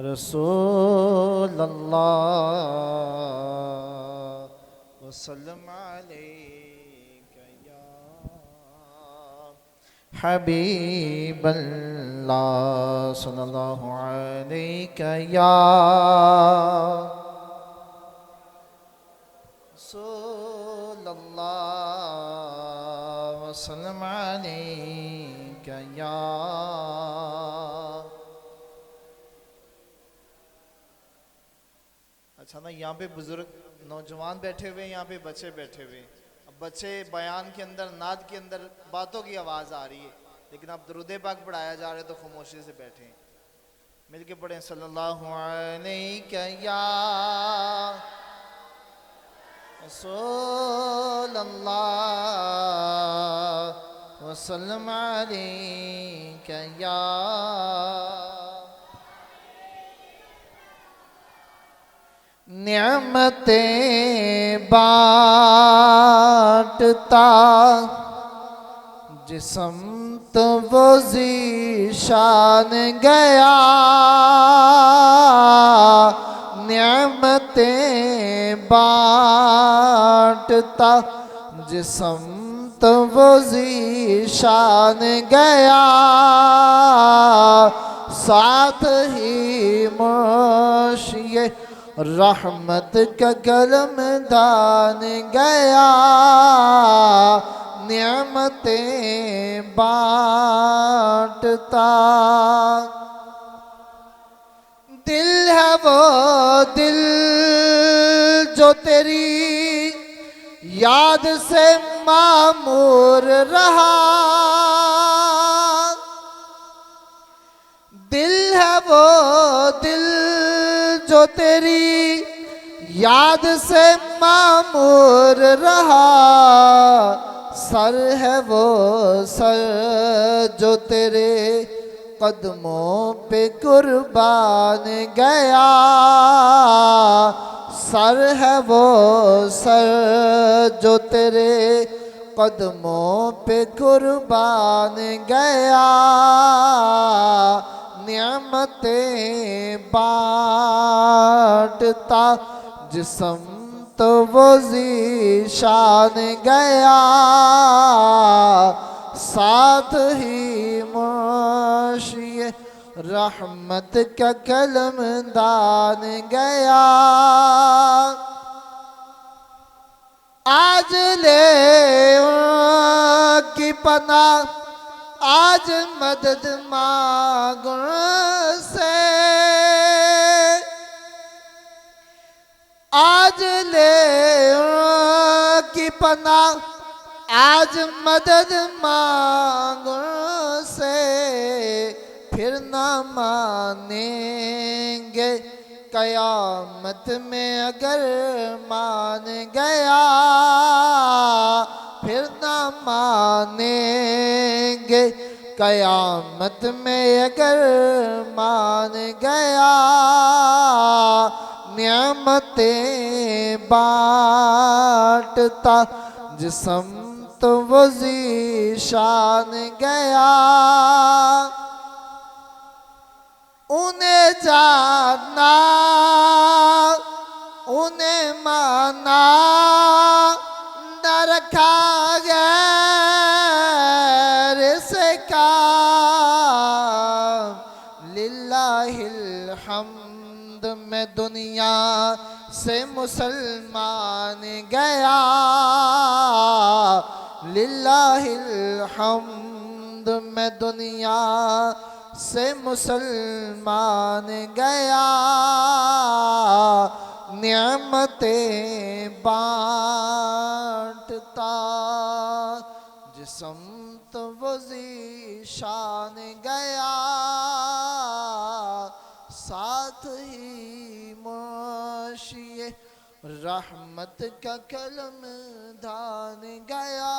رسول اللہ وسلم علیک یا حبیب اللہ صلی اللہ علیک یا رسول اللہ وسلم علیک یا اچھا نا، یہاں پہ بزرگ نوجوان بیٹھے ہوئے، یہاں پہ بچے بیٹھے ہوئے. اب بچے بیان کے اندر، نعت کے اندر باتوں کی آواز آ رہی ہے، لیکن اب درود پاک پڑھایا جا رہا ہے تو خاموشی سے بیٹھیں. مل کے پڑھیں صلی اللہ علیہ یا رسول اللہ وسلم علیک یا نعمتیں بانٹتا جسمت وہ ذیشان گیا، نعمتیں بانٹتا جسمت وہ ذیشان گیا، ساتھ ہی مرشی رحمت کا کلم دان گیا، نعمتیں بانٹتا. دل ہے وہ دل جو تیری یاد سے معمور رہا، دل ہے وہ دل جو تیری یاد سے معمور رہا، سر ہے وہ سر جو تیرے قدموں پہ قربان گیا، سر ہے وہ سر جو تیرے قدموں پہ قربان گیا، نعمتیں بانٹتا جسم تو وہ ذیشان گیا، ساتھ ہی مرشی رحمت کا کلم دان گیا. آج لے ان کی پناہ، آج مدد مانگ ان سے، آج لے ان کی پناہ، آج مدد مانگ ان سے، پھر نہ مانیں گے قیامت میں اگر مان گیا، پھر نہ مانیں گے قیامت میں اگر مان گیا، نعمتیں بانٹتا جسم تو وہ ذیشان گیا، انہیں جاننا انہیں مانا نہ رکھا غیر سے کام، للہ الحمد میں دنیا سے مسلمان گیا، للہ الحمد میں دنیا سے مسلمان گیا، نعمتیں بانٹتا جسم تو وہ ذیشان گیا، ساتھ ہی مرشی رحمت کا کلم دان گیا.